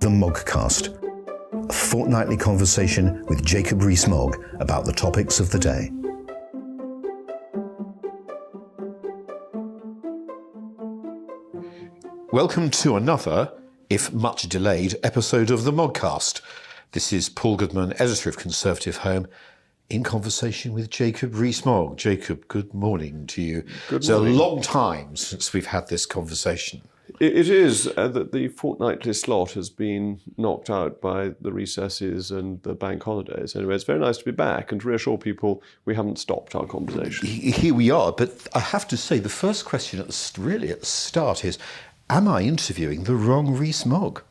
The Moggcast, a fortnightly conversation with Jacob Rees Mogg about the topics of the day. Welcome to another, if much delayed, episode of The Moggcast. This is Paul Goodman, editor of Conservative Home, in conversation with Jacob Rees Mogg. Jacob, good morning to you. Good morning. It's a long time since we've had this conversation. It is that the fortnightly slot has been knocked out by the recesses and the bank holidays. Anyway, it's very nice to be back and to reassure people we haven't stopped our conversation. Here we are, but I have to say the first question at the start is, am I interviewing the wrong Rees Mogg?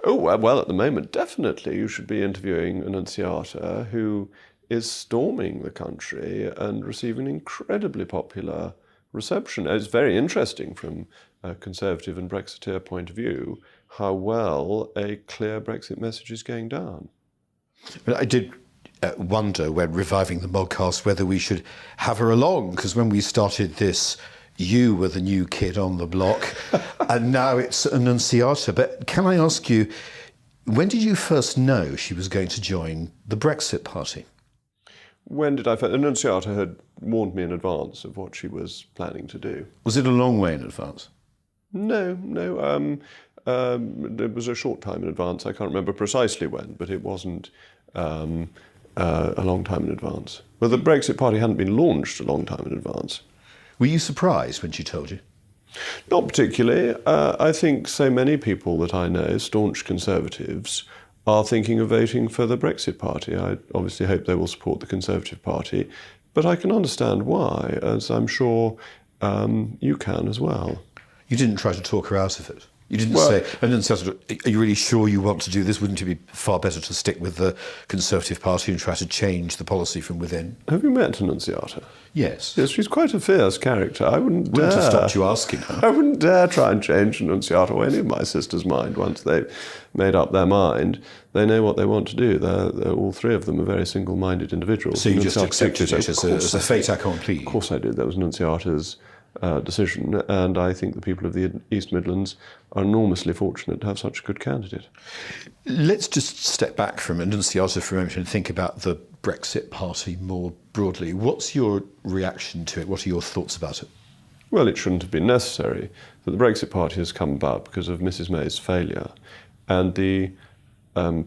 Oh, well, at the moment, definitely you should be interviewing Annunziata, who is storming the country and receiving an incredibly popular reception. It's very interesting from a Conservative and Brexiteer point of view how well a clear Brexit message is going down. But I did wonder when reviving the Moggcast whether we should have her along, because when we started this, you were the new kid on the block, and now it's Annunziata. But can I ask you, when did you first know she was going to join the Brexit Party? When did I first? Annunziata had warned me in advance of what she was planning to do. Was it a long way in advance? No. It was a short time in advance. I can't remember precisely when, but it wasn't a long time in advance. Well, the Brexit Party hadn't been launched a long time in advance. Were you surprised when she told you? Not particularly. I think so many people that I know, staunch Conservatives, are thinking of voting for the Brexit Party. I obviously hope they will support the Conservative Party, but I can understand why, as I'm sure you can as well. You didn't try to talk her out of it. You didn't say, are you really sure you want to do this? Wouldn't it be far better to stick with the Conservative Party and try to change the policy from within? Have you met Annunziata? Yes. Yes, she's quite a fierce character. I wouldn't have stopped you asking her. I wouldn't dare try and change Annunziata or any of my sisters' mind once they've made up their mind. They know what they want to do. They're all three of them are very single-minded individuals. So you just accepted it as a fait accompli? Of course I did. That was Annunziata's decision, and I think the people of the East Midlands are enormously fortunate to have such a good candidate. Let's just step back from Annunziata for a moment and think about the Brexit Party more broadly. What's your reaction to it? What are your thoughts about it? Well, it shouldn't have been necessary. But the Brexit Party has come about because of Mrs May's failure. And the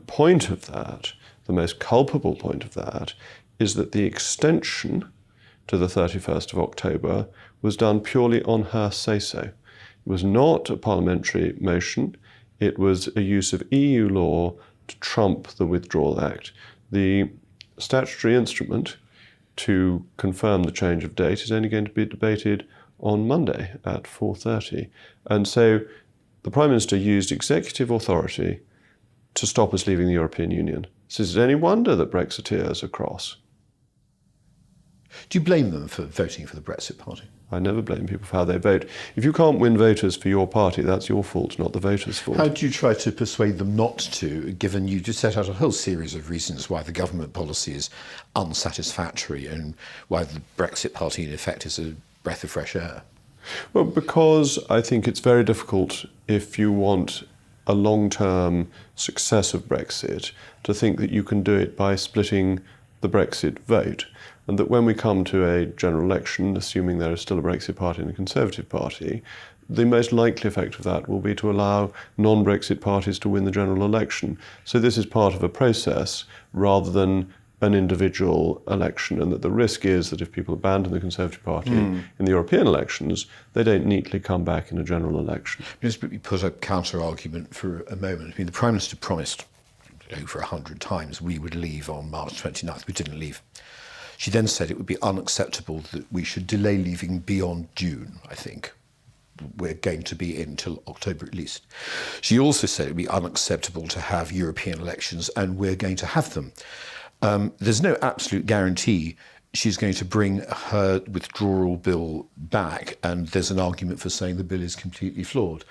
point of that, the most culpable point of that, is that the extension to the 31st of October was done purely on her say-so. It was not a parliamentary motion. It was a use of EU law to trump the Withdrawal Act. The statutory instrument to confirm the change of date is only going to be debated on Monday at 4:30. And so the Prime Minister used executive authority to stop us leaving the European Union. So is it any wonder that Brexiteers are cross? Do you blame them for voting for the Brexit Party? I never blame people for how they vote. If you can't win voters for your party, that's your fault, not the voters' fault. How do you try to persuade them not to, given you just set out a whole series of reasons why the government policy is unsatisfactory and why the Brexit Party, in effect, is a breath of fresh air? Well, because I think it's very difficult, if you want a long-term success of Brexit, to think that you can do it by splitting the Brexit vote. And that when we come to a general election, assuming there is still a Brexit Party and a Conservative Party, the most likely effect of that will be to allow non-Brexit parties to win the general election. So this is part of a process rather than an individual election, and that the risk is that if people abandon the Conservative Party in the European elections, they don't neatly come back in a general election. Just let me put a counter-argument for a moment. I mean, the Prime Minister promised over 100 times we would leave on March 29th. We didn't leave. She then said it would be unacceptable that we should delay leaving beyond June, I think. We're going to be in till October at least. She also said it would be unacceptable to have European elections, and we're going to have them. There's no absolute guarantee she's going to bring her withdrawal bill back, and there's an argument for saying the bill is completely flawed.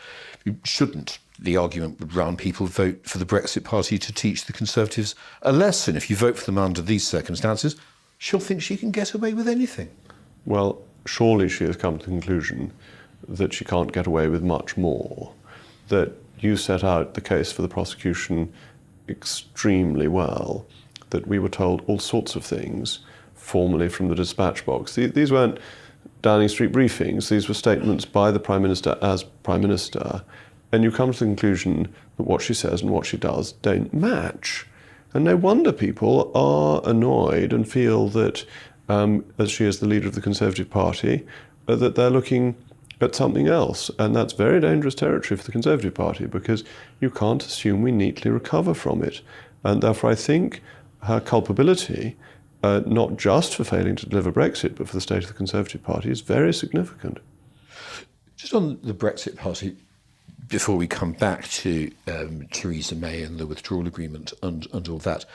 Shouldn't, the argument would run, people vote for the Brexit Party to teach the Conservatives a lesson? If you vote for them under these circumstances, she'll think she can get away with anything. Well, surely she has come to the conclusion that she can't get away with much more, that you set out the case for the prosecution extremely well, that we were told all sorts of things formally from the dispatch box. These weren't Downing Street briefings, these were statements by the Prime Minister as Prime Minister, and you come to the conclusion that what she says and what she does don't match. And no wonder people are annoyed and feel that, as she is the leader of the Conservative Party, that they're looking at something else. And that's very dangerous territory for the Conservative Party, because you can't assume we neatly recover from it. And therefore I think her culpability, not just for failing to deliver Brexit, but for the state of the Conservative Party, is very significant. Just on the Brexit Party, before we come back to Theresa May and the Withdrawal Agreement and all that,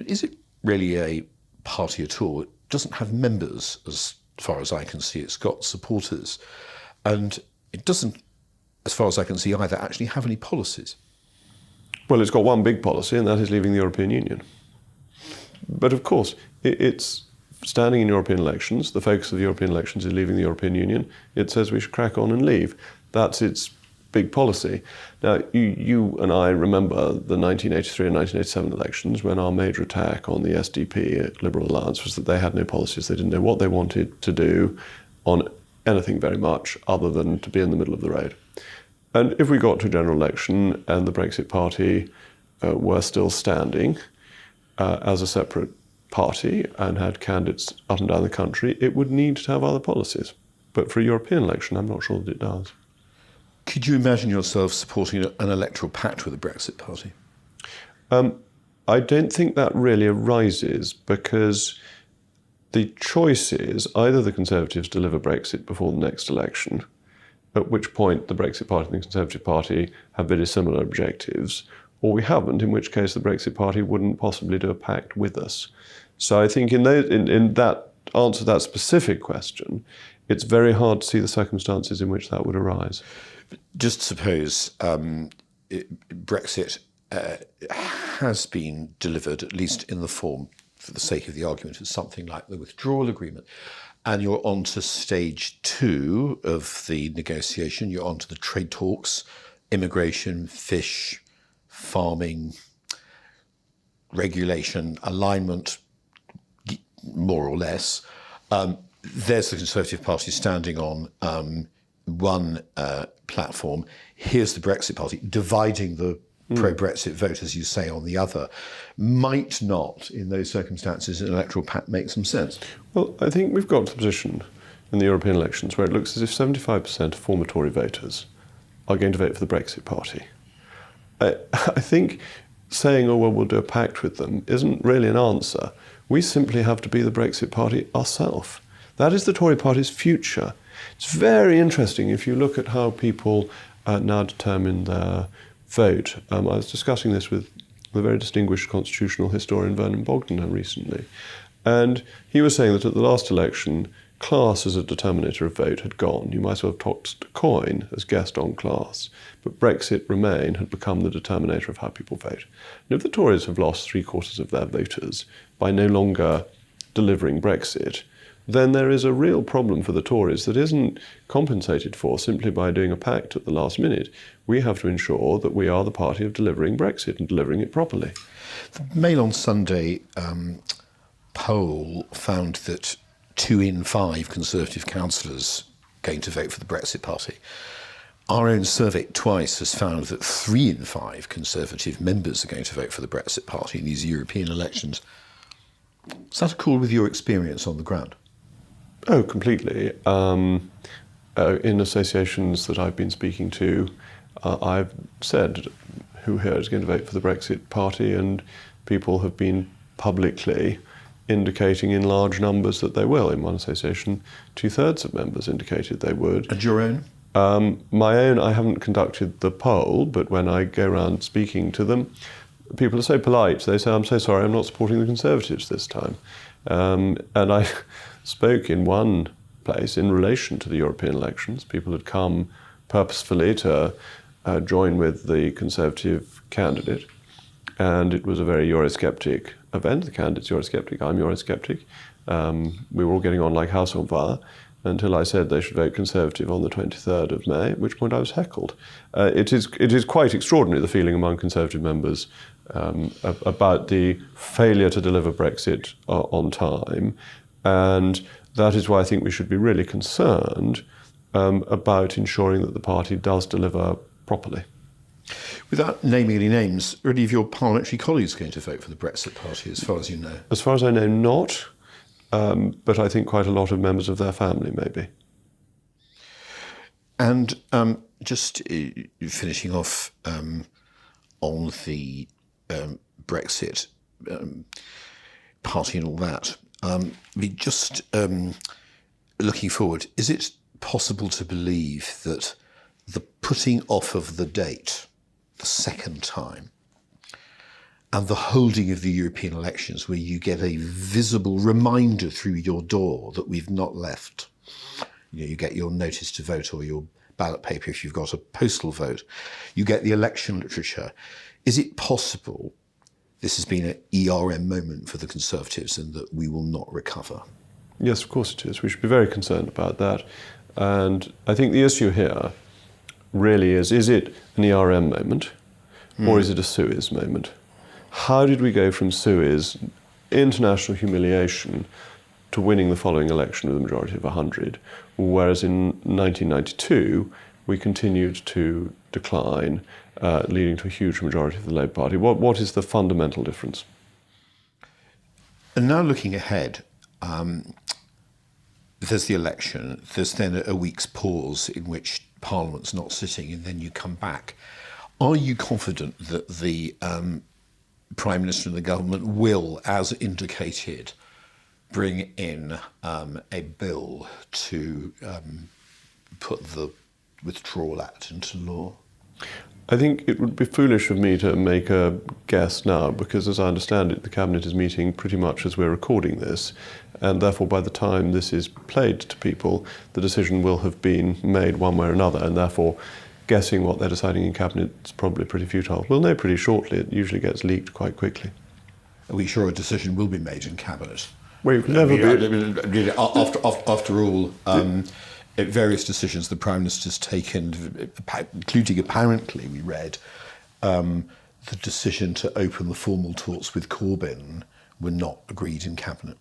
is it really a party at all? It doesn't have members, as far as I can see. It's got supporters. And it doesn't, as far as I can see, either actually have any policies. Well, it's got one big policy, and that is leaving the European Union. But of course, it's standing in European elections. The focus of the European elections is leaving the European Union. It says we should crack on and leave. That's its big policy. Now, you and I remember the 1983 and 1987 elections, when our major attack on the SDP, Liberal Alliance, was that they had no policies. They didn't know what they wanted to do on anything very much other than to be in the middle of the road. And if we got to a general election and the Brexit Party were still standing as a separate party and had candidates up and down the country, it would need to have other policies. But for a European election, I'm not sure that it does. Could you imagine yourself supporting an electoral pact with the Brexit Party? I don't think that really arises, because the choice is either the Conservatives deliver Brexit before the next election, at which point the Brexit Party and the Conservative Party have very similar objectives, or we haven't, in which case the Brexit Party wouldn't possibly do a pact with us. So I think in that answer to that specific question, it's very hard to see the circumstances in which that would arise. Just suppose Brexit has been delivered, at least in the form, for the sake of the argument, as something like the Withdrawal Agreement, and you're on to stage 2 of the negotiation. You're on to the trade talks, immigration, fish, farming, regulation, alignment, more or less. There's the Conservative Party standing on one platform. Here's the Brexit Party dividing the pro-Brexit vote, as you say, on the other. Might not, in those circumstances, an electoral pact make some sense? Well, I think we've got to a position in the European elections where it looks as if 75% of former Tory voters are going to vote for the Brexit Party. I think saying, oh, well, we'll do a pact with them isn't really an answer. We simply have to be the Brexit Party ourselves. That is the Tory party's future. It's very interesting if you look at how people now determine their vote. I was discussing this with the very distinguished constitutional historian Vernon Bogdan recently, and he was saying that at the last election, class as a determinator of vote had gone. You might as well have tossed a coin as guessed on class, but Brexit Remain had become the determinator of how people vote. And if the Tories have lost 3/4 of their voters by no longer delivering Brexit, then there is a real problem for the Tories that isn't compensated for simply by doing a pact at the last minute. We have to ensure that we are the party of delivering Brexit and delivering it properly. The Mail on Sunday poll found that 2 in 5 Conservative councillors going to vote for the Brexit Party. Our own survey twice has found that 3 in 5 Conservative members are going to vote for the Brexit Party in these European elections. Is that accord with your experience on the ground? Oh, completely. In associations that I've been speaking to, I've said who here is going to vote for the Brexit Party, and people have been publicly indicating in large numbers that they will. In one association, 2/3 of members indicated they would. And your own? My own, I haven't conducted the poll, but when I go around speaking to them, people are so polite. They say, I'm so sorry, I'm not supporting the Conservatives this time. And I spoke in one place in relation to the European elections. People had come purposefully to join with the Conservative candidate, and it was a very Eurosceptic event. The candidate's Eurosceptic, I'm Eurosceptic. We were all getting on like house on fire, until I said they should vote Conservative on the 23rd of May, at which point I was heckled. It is quite extraordinary, the feeling among Conservative members about the failure to deliver Brexit on time, and that is why I think we should be really concerned about ensuring that the party does deliver properly. Without naming any names, are any of your parliamentary colleagues going to vote for the Brexit Party, as far as you know? As far as I know, not. But I think quite a lot of members of their family, maybe. And just finishing off on the Brexit party and all that, just looking forward, is it possible to believe that the putting off of the date the second time and the holding of the European elections, where you get a visible reminder through your door that we've not left, you get your notice to vote or your ballot paper if you've got a postal vote, you get the election literature. Is it possible this has been an ERM moment for the Conservatives and that we will not recover? Yes, of course it is. We should be very concerned about that. And I think the issue here really is it an ERM moment or is it a Suez moment? How did we go from Suez, international humiliation, to winning the following election with a majority of 100, whereas in 1992 we continued to decline, leading to a huge majority of the Labour Party? What is the fundamental difference? And now looking ahead, there's the election, there's then a week's pause in which Parliament's not sitting, and then you come back. Are you confident that the Prime Minister and the government will, as indicated, bring in a bill to put the Withdrawal Act into law? I think it would be foolish of me to make a guess now, because as I understand it, the Cabinet is meeting pretty much as we're recording this, and therefore by the time this is played to people, the decision will have been made one way or another, and therefore guessing what they're deciding in Cabinet is probably pretty futile. We'll know pretty shortly. It usually gets leaked quite quickly. Are we sure a decision will be made in Cabinet? Well, you can never be. After all, various decisions the Prime Minister's taken, including apparently, we read, the decision to open the formal talks with Corbyn were not agreed in Cabinet.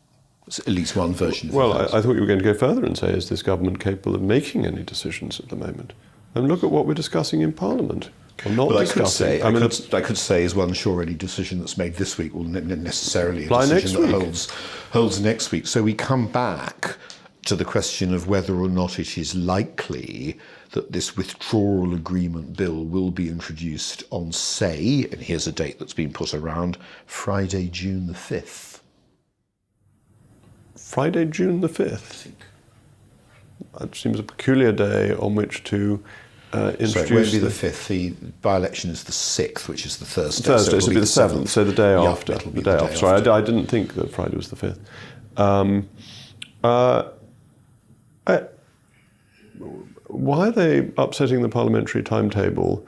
It's at least one version of it. Well, I thought you were going to go further and say, is this government capable of making any decisions at the moment? And look at what we're discussing in Parliament. Or not discussing. I could say, is one sure any decision that's made this week will necessarily a decision that holds next week. So we come back to the question of whether or not it is likely that this withdrawal agreement bill will be introduced on, say, and here's a date that's been put around, Friday, June the 5th. Friday, June the 5th? That seems a peculiar day on which to introduce... So it won't be the 5th. The by-election is the 6th, which is the Thursday. Thursday, so it'll be the 7th, so the day after. It'll be the day after. Sorry, I didn't think that Friday was the 5th. Why are they upsetting the parliamentary timetable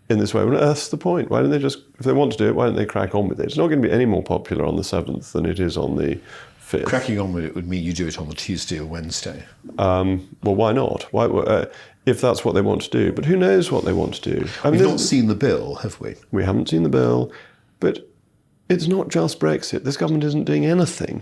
in this way? Well, that's the point. Why don't they just, if they want to do it, why don't they crack on with it? It's not going to be any more popular on the 7th than it is on the 5th. Cracking on with it would mean you do it on the Tuesday or Wednesday. Well, why not? If that's what they want to do. But who knows what they want to do? We've not seen the bill, have we? We haven't seen the bill. But it's not just Brexit. This government isn't doing anything.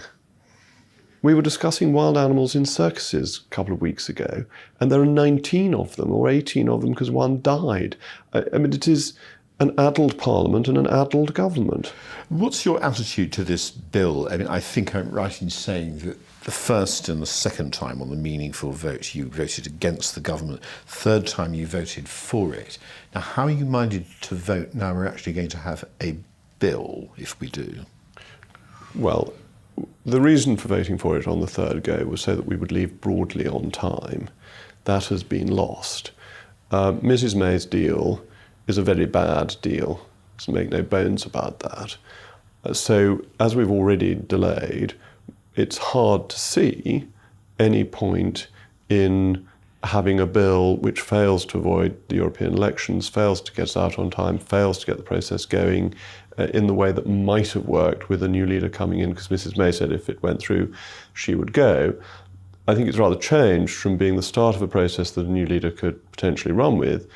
We were discussing wild animals in circuses a couple of weeks ago, and there are 19 of them, or 18 of them, because one died. I mean, it is an addled parliament and an addled government. What's your attitude to this bill? I mean, I think I'm right in saying that the first and the second time on the meaningful vote, you voted against the government. Third time, you voted for it. Now, how are you minded to vote now we're actually going to have a bill, if we do? Well, the reason for voting for it on the third go was so that we would leave broadly on time. That has been lost. Mrs May's deal is a very bad deal. Let's make no bones about that. So, as we've already delayed, it's hard to see any point in having a bill which fails to avoid the European elections, fails to get us out on time, fails to get the process going in the way that might have worked with a new leader coming in, because Mrs May said if it went through, she would go. I think it's rather changed from being the start of a process that a new leader could potentially run with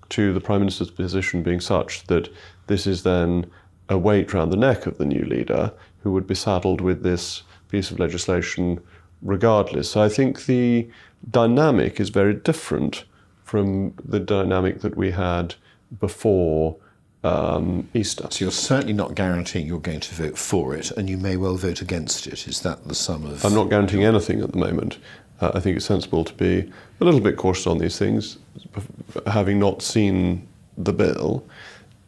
to the Prime Minister's position being such that this is then a weight round the neck of the new leader who would be saddled with this piece of legislation regardless. So I think the dynamic is very different from the dynamic that we had before Easter. So you're certainly not guaranteeing you're going to vote for it, and you may well vote against it. Is that the sum of... I'm not guaranteeing anything at the moment. I think it's sensible to be a little bit cautious on these things, having not seen the bill.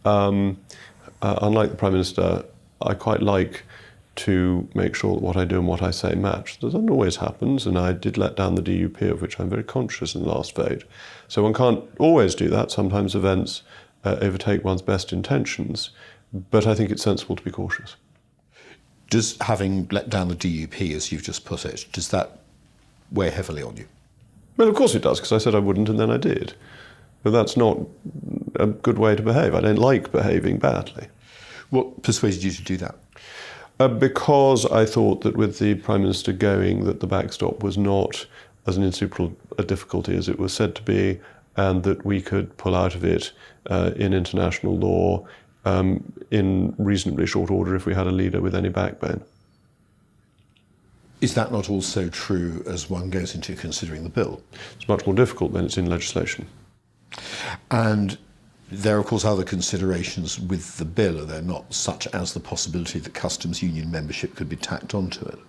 Unlike the Prime Minister, I quite like to make sure that what I do and what I say match. That doesn't always happen, and I did let down the DUP, of which I'm very conscious in the last vote. So one can't always do that. Sometimes events overtake one's best intentions, but I think it's sensible to be cautious. Does having let down the DUP, as you've just put it, does that weigh heavily on you? Well, of course it does, because I said I wouldn't and then I did. But that's not a good way to behave. I don't like behaving badly. What persuaded you to do that? Because I thought that with the Prime Minister going, that the backstop was not as an insuperable a difficulty as it was said to be, and that we could pull out of it in international law in reasonably short order if we had a leader with any backbone. Is that not also true as one goes into considering the bill? It's much more difficult when it's in legislation. And there are, of course, other considerations with the bill, are there not, such as the possibility that customs union membership could be tacked onto it?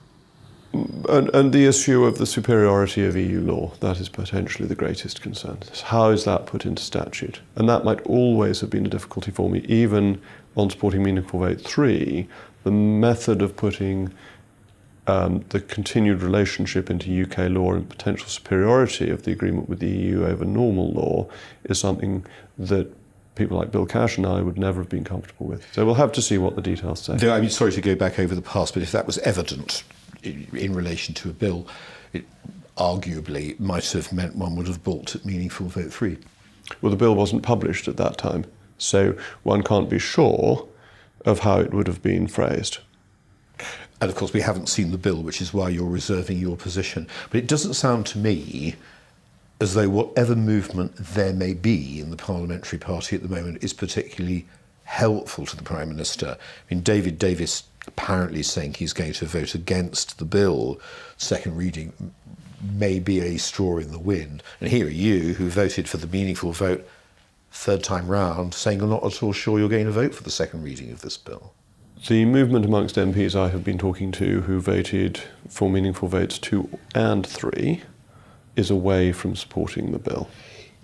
And the issue of the superiority of EU law, that is potentially the greatest concern. How is that put into statute? And that might always have been a difficulty for me, even on supporting Meaningful Vote 3. The method of putting the continued relationship into UK law and potential superiority of the agreement with the EU over normal law is something that people like Bill Cash and I would never have been comfortable with. So we'll have to see what the details say. Though, I mean, sorry to go back over the past, but if that was evident in relation to a bill, it arguably might have meant one would have balked at Meaningful Vote 3. Well, the bill wasn't published at that time, so one can't be sure of how it would have been phrased. And of course, we haven't seen the bill, which is why you're reserving your position. But it doesn't sound to me as though whatever movement there may be in the parliamentary party at the moment is particularly helpful to the Prime Minister. I mean, David Davis apparently saying he's going to vote against the bill, second reading, may be a straw in the wind. And here are you, who voted for the Meaningful Vote third time round, saying you're not at all sure you're going to vote for the second reading of this bill. The movement amongst MPs I have been talking to who voted for Meaningful Votes 2 and 3 is away from supporting the bill.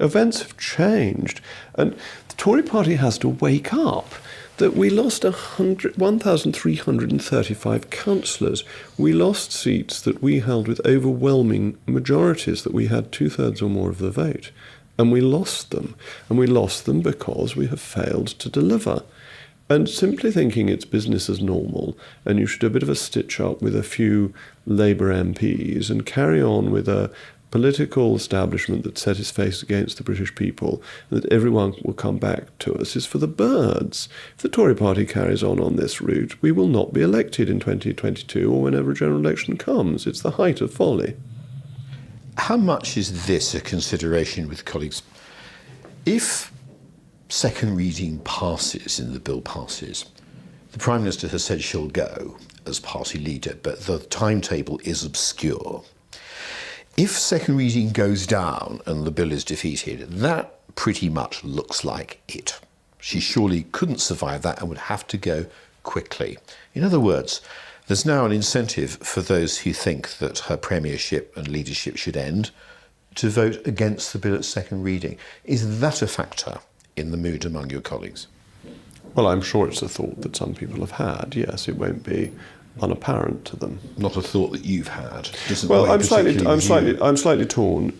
Events have changed, and the Tory party has to wake up that we lost 1,335 councillors. We lost seats that we held with overwhelming majorities, that we had 2/3 or more of the vote. And we lost them. And we lost them because we have failed to deliver. And simply thinking it's business as normal, and you should do a bit of a stitch up with a few Labour MPs and carry on with a political establishment that set its face against the British people, and that everyone will come back to us, is for the birds. If the Tory party carries on this route, we will not be elected in 2022 or whenever a general election comes. It's the height of folly. How much is this a consideration with colleagues? If second reading passes and the bill passes, the Prime Minister has said she'll go as party leader, but the timetable is obscure. If second reading goes down and the bill is defeated, that pretty much looks like it. She surely couldn't survive that and would have to go quickly. In other words, there's now an incentive for those who think that her premiership and leadership should end to vote against the bill at second reading. Is that a factor in the mood among your colleagues? Well, I'm sure it's a thought that some people have had. Yes, it won't be unapparent to them. Not a thought that you've had. Well, I'm slightly torn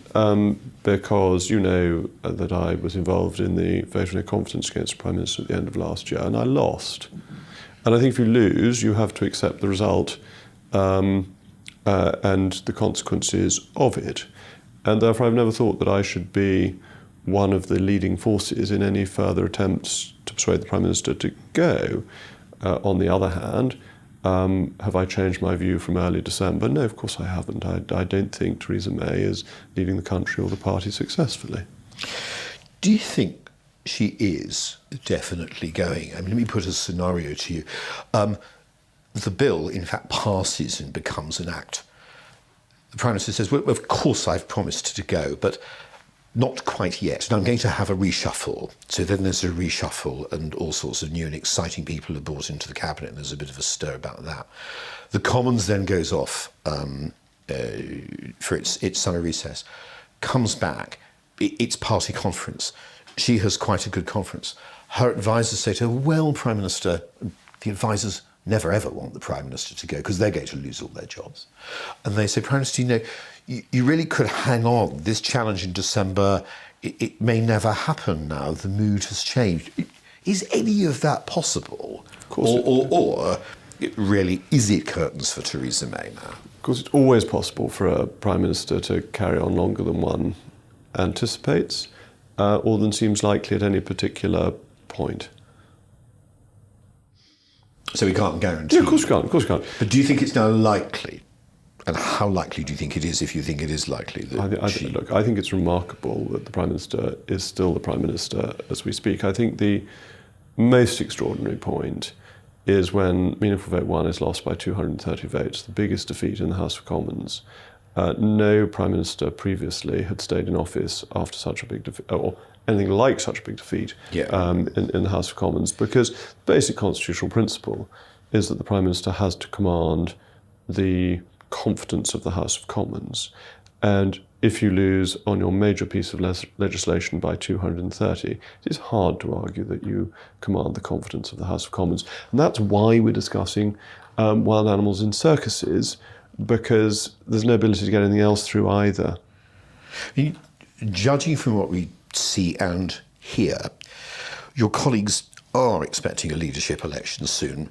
because you know that I was involved in the vote of no confidence against the Prime Minister at the end of last year, and I lost. And I think if you lose, you have to accept the result and the consequences of it. And therefore, I've never thought that I should be one of the leading forces in any further attempts to persuade the Prime Minister to go. On the other hand, Have I changed my view from early December? No, of course I haven't. I don't think Theresa May is leading the country or the party successfully. Do you think she is definitely going? I mean, let me put a scenario to you. The bill, in fact, passes and becomes an act. The Prime Minister says, well, of course I've promised to go, but not quite yet. And I'm going to have a reshuffle. So then there's a reshuffle and all sorts of new and exciting people are brought into the cabinet and there's a bit of a stir about that. The Commons then goes off for its summer recess, comes back, it's party conference. She has quite a good conference. Her advisors say to her, well, Prime Minister, the advisors never ever want the Prime Minister to go because they're going to lose all their jobs. And they say, Prime Minister, you know, you really could hang on. This challenge in December, it may never happen now. The mood has changed. Is any of that possible? Of course. Or really, is it curtains for Theresa May now? Of course, it's always possible for a Prime Minister to carry on longer than one anticipates, or than seems likely at any particular point. So we can't guarantee. Yeah, of course you can't. Of course you can't. But do you think it's now likely? And how likely do you think it is, if you think it is likely? That I think it's remarkable that the Prime Minister is still the Prime Minister as we speak. I think the most extraordinary point is when Meaningful Vote 1 is lost by 230 votes, the biggest defeat in the House of Commons. No Prime Minister previously had stayed in office after such a big defeat, or anything like such a big defeat in the House of Commons, because the basic constitutional principle is that the Prime Minister has to command the confidence of the House of Commons. And if you lose on your major piece of legislation by 230, it is hard to argue that you command the confidence of the House of Commons. And that's why we're discussing wild animals in circuses, because there's no ability to get anything else through either. I mean, judging from what we see and hear, your colleagues are expecting a leadership election soon,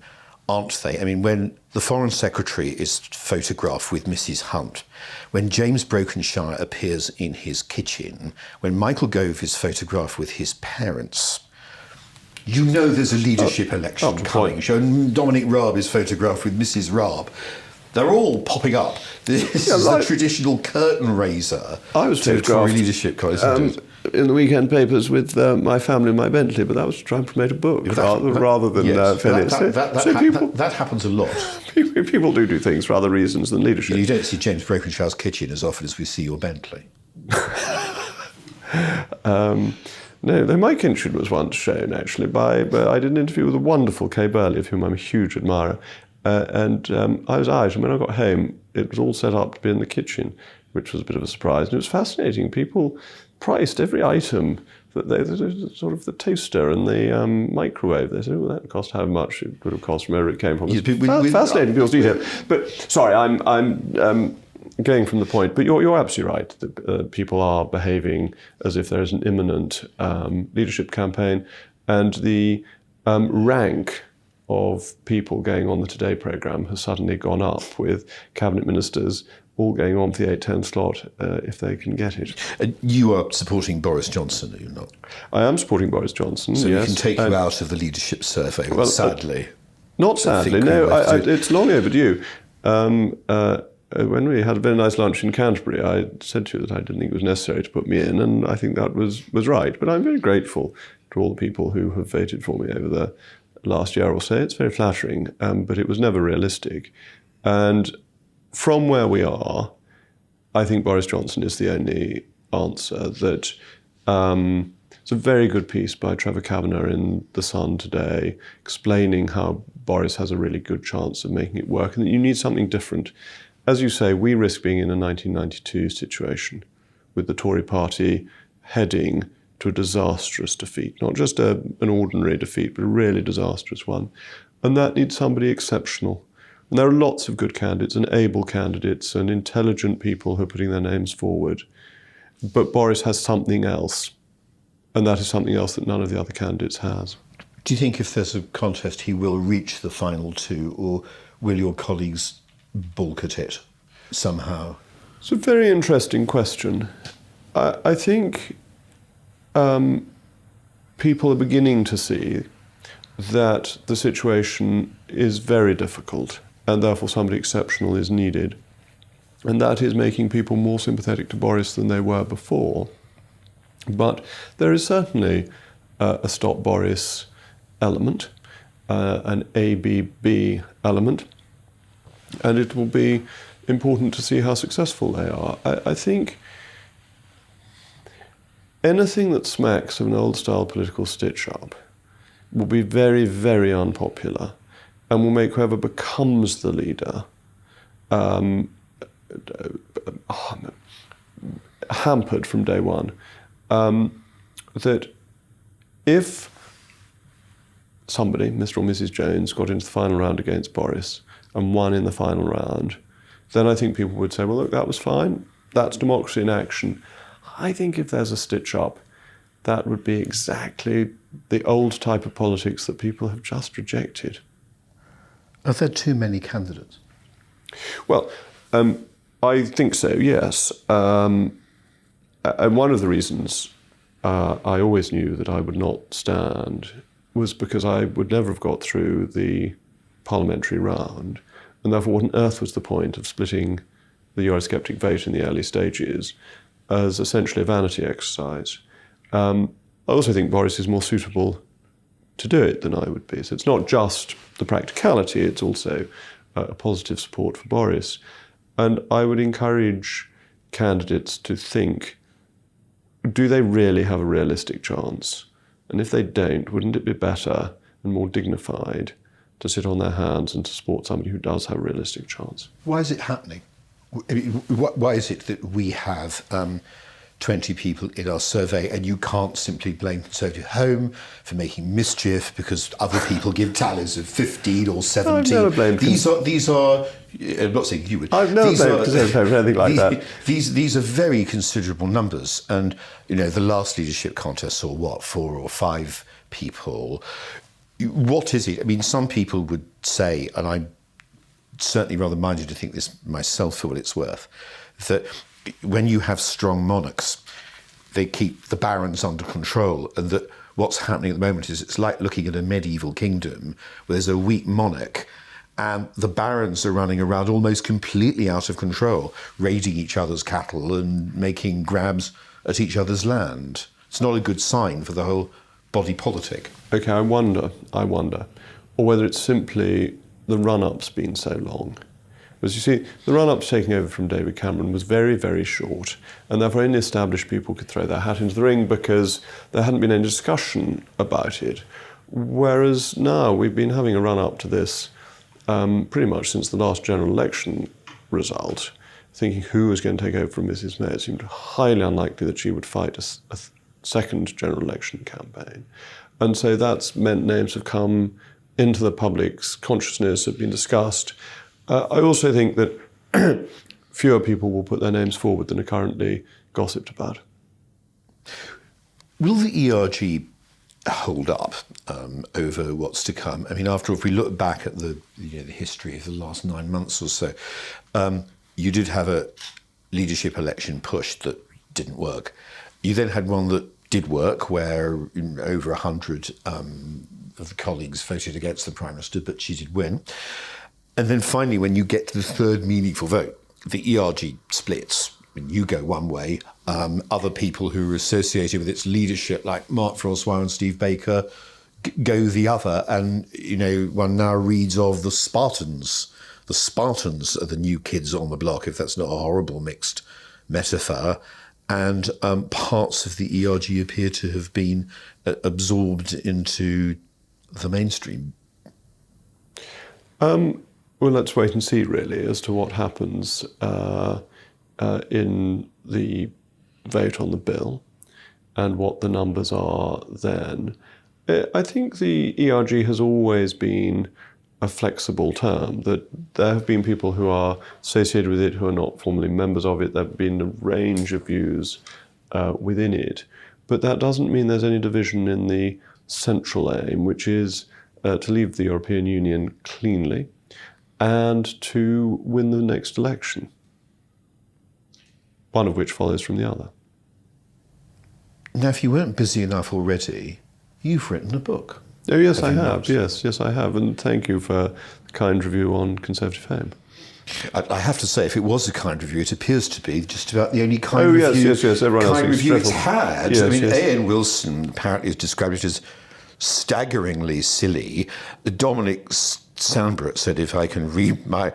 aren't they? I mean, when the Foreign Secretary is photographed with Mrs. Hunt, when James Brokenshire appears in his kitchen, when Michael Gove is photographed with his parents, you know there's a leadership election coming. When Dominic Raab is photographed with Mrs. Raab, they're all popping up. This is a traditional curtain raiser. I was photographed leadership in the weekend papers with my family in my Bentley, but that was to try and promote a book rather than Phillips. That happens a lot. People do things for other reasons than leadership. You don't see James Brokenshire's kitchen as often as we see your Bentley. No, my kitchen was once shown actually but I did an interview with a wonderful Kay Burley, of whom I'm a huge admirer. And I was out, and when I got home, it was all set up to be in the kitchen, which was a bit of a surprise. And it was fascinating. People priced every item, sort of the toaster and the microwave. They said, "Oh, that cost how much it would have cost from wherever it came from." It's fascinating, people's detail. But sorry, I'm going from the point. But you're absolutely right that people are behaving as if there is an imminent leadership campaign, and the rank of people going on the Today programme has suddenly gone up, with cabinet ministers all going on for the 8-10 slot if they can get it. You are supporting Boris Johnson, are you not? I am supporting Boris Johnson, so yes. We can take you out of the leadership survey, well, sadly. Not sadly, no, it's long overdue. When we had a very nice lunch in Canterbury, I said to you that I didn't think it was necessary to put me in, and I think that was right. But I'm very grateful to all the people who have voted for me over the last year or so. It's very flattering, but it was never realistic. And from where we are, I think Boris Johnson is the only answer. That it's a very good piece by Trevor Kavanagh in The Sun today, explaining how Boris has a really good chance of making it work, and that you need something different. As you say, we risk being in a 1992 situation with the Tory party heading to a disastrous defeat, not just an ordinary defeat, but a really disastrous one. And that needs somebody exceptional. And there are lots of good candidates and able candidates and intelligent people who are putting their names forward. But Boris has something else, and that is something else that none of the other candidates has. Do you think if there's a contest he will reach the final two, or will your colleagues balk at it somehow? It's a very interesting question. I think people are beginning to see that the situation is very difficult and therefore somebody exceptional is needed. And that is making people more sympathetic to Boris than they were before. But there is certainly a Stop Boris element, an ABB element, and it will be important to see how successful they are. I think anything that smacks of an old-style political stitch-up will be very, very unpopular and will make whoever becomes the leader hampered from day one. That if somebody, Mr. or Mrs. Jones, got into the final round against Boris and won in the final round, then I think people would say, well, look, that was fine. That's democracy in action. I think if there's a stitch-up, that would be exactly the old type of politics that people have just rejected. Are there too many candidates? Well, I think so, yes. And one of the reasons I always knew that I would not stand was because I would never have got through the parliamentary round, and therefore what on earth was the point of splitting the Eurosceptic vote in the early stages as essentially a vanity exercise. I also think Boris is more suitable to do it than I would be. So it's not just the practicality, it's also a positive support for Boris. And I would encourage candidates to think, do they really have a realistic chance? And if they don't, wouldn't it be better and more dignified to sit on their hands and to support somebody who does have a realistic chance? Why is it happening? I mean, why is it that we have 20 people in our survey and you can't simply blame Conservative Home for making mischief because other people give tallies of 15 or 17? I've never blamed these are I'm not saying you would. I've never blamed Conservative Home for anything like that. These are very considerable numbers, and the last leadership contest saw what, 4 or 5 people. What is it? I mean, some people would say, and I'm certainly rather minded to think this myself for what it's worth, that when you have strong monarchs, they keep the barons under control, and that what's happening at the moment is it's like looking at a medieval kingdom where there's a weak monarch and the barons are running around almost completely out of control, raiding each other's cattle and making grabs at each other's land. It's not a good sign for the whole body politic. Okay, I wonder, or whether it's simply the run-up's been so long. As you see, the run-up to taking over from David Cameron was very, very short, and therefore only established people could throw their hat into the ring because there hadn't been any discussion about it. Whereas now we've been having a run-up to this pretty much since the last general election result, thinking who was going to take over from Mrs. May. It seemed highly unlikely that she would fight a second general election campaign. And so that's meant names have come into the public's consciousness, have been discussed. I also think that fewer people will put their names forward than are currently gossiped about. Will the ERG hold up over what's to come? I mean, after all, if we look back at the history of the last 9 months or so, you did have a leadership election push that didn't work. You then had one that did work, where over 100 of the colleagues voted against the Prime Minister, but she did win. And then finally, when you get to the third meaningful vote, the ERG splits. I mean, you go one way, other people who are associated with its leadership, like Mark Francois and Steve Baker, go the other. And, one now reads of the Spartans. The Spartans are the new kids on the block, if that's not a horrible mixed metaphor. And parts of the ERG appear to have been absorbed into the mainstream. Well, let's wait and see, really, as to what happens in the vote on the bill and what the numbers are then. I think the ERG has always been a flexible term, that there have been people who are associated with it who are not formally members of it. There have been a range of views within it. But that doesn't mean there's any division in the central aim, which is to leave the European Union cleanly and to win the next election, one of which follows from the other. Now, if you weren't busy enough already, you've written a book. Oh, yes, I you have. not? Yes, I have. And thank you for the kind review on Conservative Fame. I have to say, if it was a kind review, it appears to be just about the only kind Oh, review, yes. Everyone else kind thinks review it's dreadful. had. Yes, I mean, yes. A.N. Wilson apparently has described it as staggeringly silly. Dominic Sandbrook said, if I can read my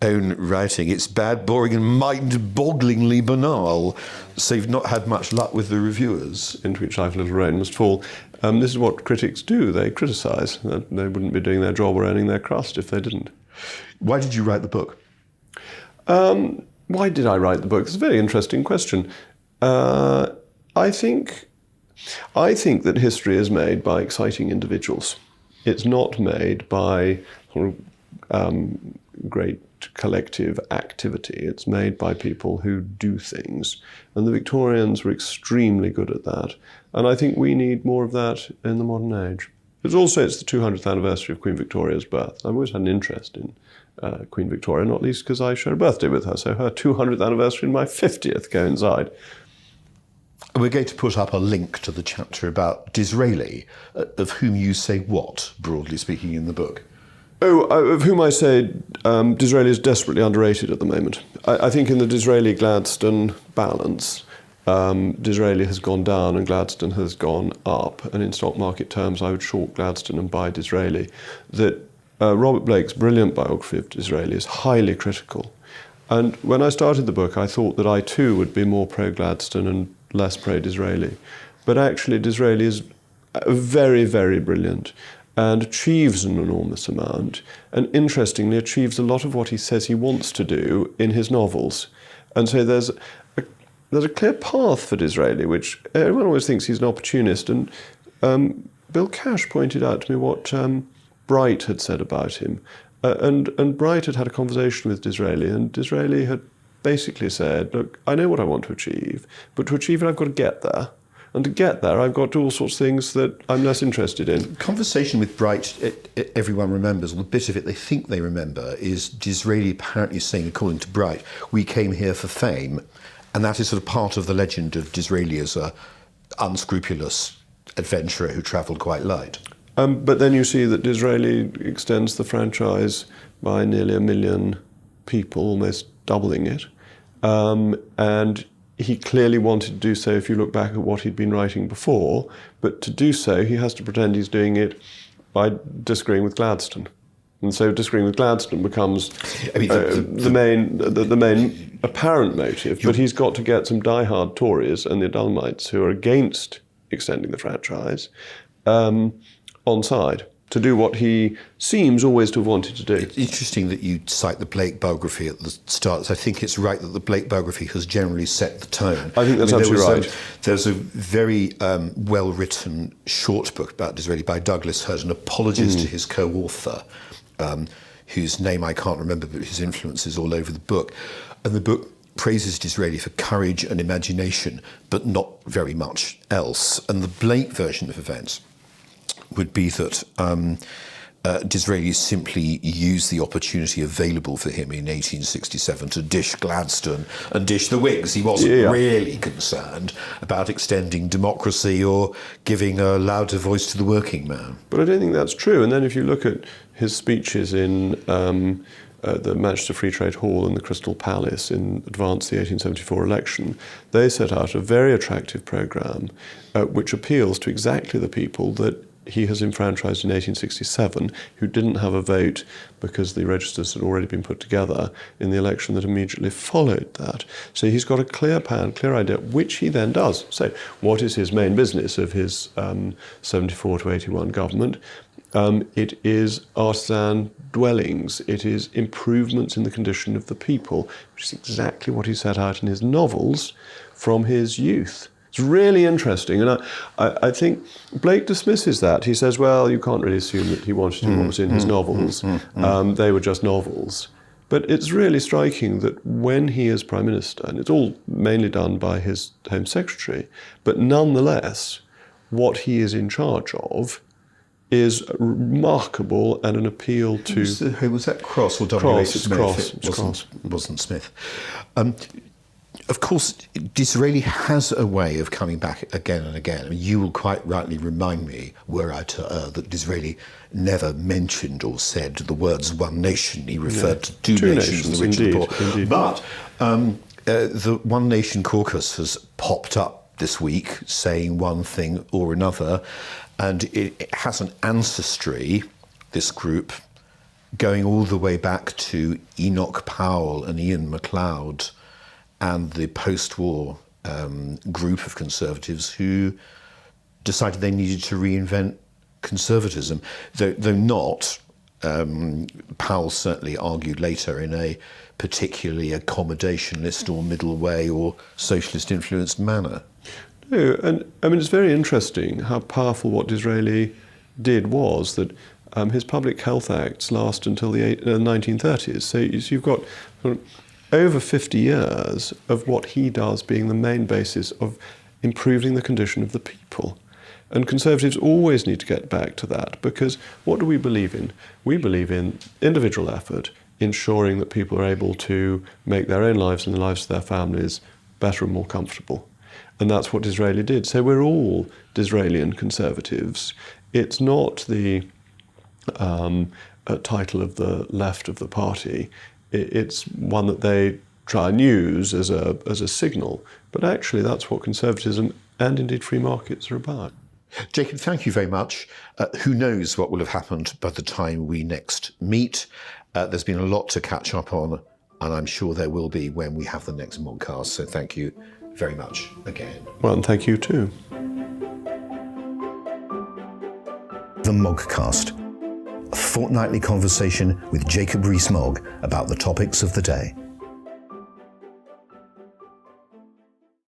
own writing, it's bad, boring, and mind-bogglingly banal. So you've not had much luck with the reviewers. Into which life a little rain must fall. This is what critics do. They criticise. They wouldn't be doing their job or earning their crust if they didn't. Why did you write the book? Why did I write the book? It's a very interesting question. I think that history is made by exciting individuals. It's not made by great collective activity. It's made by people who do things. And the Victorians were extremely good at that. And I think we need more of that in the modern age. It's the 200th anniversary of Queen Victoria's birth. I've always had an interest in Queen Victoria, not least because I share a birthday with her. So her 200th anniversary and my 50th coincide. We're going to put up a link to the chapter about Disraeli, of whom you say what, broadly speaking, in the book? Of whom I say Disraeli is desperately underrated at the moment. I think in the Disraeli-Gladstone balance, Disraeli has gone down and Gladstone has gone up. And in stock market terms, I would short Gladstone and buy Disraeli. That Robert Blake's brilliant biography of Disraeli is highly critical. And when I started the book, I thought that I too would be more pro-Gladstone and less pro-Disraeli. But actually, Disraeli is very, very brilliant and achieves an enormous amount, and interestingly achieves a lot of what he says he wants to do in his novels. And so there's a clear path for Disraeli, which everyone always thinks he's an opportunist. And Bill Cash pointed out to me what Bright had said about him. And Bright had a conversation with Disraeli, and Disraeli had basically said, look, I know what I want to achieve, but to achieve it I've got to get there. And to get there, I've got to do all sorts of things that I'm less interested in. Conversation with Bright, everyone remembers, or the bit of it they think they remember, is Disraeli apparently saying, according to Bright, we came here for fame. And that is sort of part of the legend of Disraeli as a unscrupulous adventurer who travelled quite light. But then you see that Disraeli extends the franchise by nearly 1 million people, almost doubling it. And he clearly wanted to do so if you look back at what he'd been writing before, but to do so he has to pretend he's doing it by disagreeing with Gladstone. And so disagreeing with Gladstone becomes the main apparent motive, but he's got to get some diehard Tories and the Adulamites who are against extending the franchise on side to do what he seems always to have wanted to do. It's interesting that you cite the Blake biography at the start. I think it's right that the Blake biography has generally set the tone. I think that's absolutely right. There's a very well-written short book about Disraeli by Douglas Hurd, an apologist to his co-author, whose name I can't remember, but his influence is all over the book. And the book praises Disraeli for courage and imagination, but not very much else. And the Blake version of events would be that Disraeli simply used the opportunity available for him in 1867 to dish Gladstone and dish the Whigs. He wasn't really concerned about extending democracy or giving a louder voice to the working man. But I don't think that's true. And then if you look at his speeches in the Manchester Free Trade Hall and the Crystal Palace in advance of the 1874 election, they set out a very attractive programme which appeals to exactly the people that he has enfranchised in 1867, who didn't have a vote because the registers had already been put together in the election that immediately followed that. So he's got a clear plan, clear idea, which he then does. So what is his main business of his 74 to 81 government? It is artisan dwellings. It is improvements in the condition of the people, which is exactly what he set out in his novels from his youth. It's really interesting, and I think Blake dismisses that. He says, well, you can't really assume that he wanted to do what was in his novels. They were just novels. But it's really striking that when he is Prime Minister, and it's all mainly done by his Home Secretary, but nonetheless, what he is in charge of is remarkable and an appeal to... Who was that, Cross or W.H. Cross, Smith? It's Cross. It wasn't Smith. Of course, Disraeli has a way of coming back again and again. I mean, you will quite rightly remind me, were I to err, that Disraeli never mentioned or said the words one nation. He referred to two nations, the rich and the poor. Indeed. But the One Nation caucus has popped up this week saying one thing or another, and it has an ancestry, this group, going all the way back to Enoch Powell and Ian MacLeod and the post-war group of conservatives who decided they needed to reinvent conservatism, though not, Powell certainly argued later, in a particularly accommodationist or middle way or socialist influenced manner. No, and I mean, it's very interesting how powerful what Disraeli did was that his public health acts last until the 1930s. So you've got over 50 years of what he does being the main basis of improving the condition of the people. And Conservatives always need to get back to that, because what do we believe in? We believe in individual effort, ensuring that people are able to make their own lives and the lives of their families better and more comfortable. And that's what Disraeli did. So we're all Disraelian Conservatives. It's not the title of the left of the party. It's one that they try and use as a signal. But actually, that's what conservatism and indeed free markets are about. Jacob, thank you very much. Who knows what will have happened by the time we next meet? There's been a lot to catch up on, and I'm sure there will be when we have the next Mogcast. So thank you very much again. Well, and thank you too. The Mogcast, a fortnightly conversation with Jacob Rees Mogg about the topics of the day.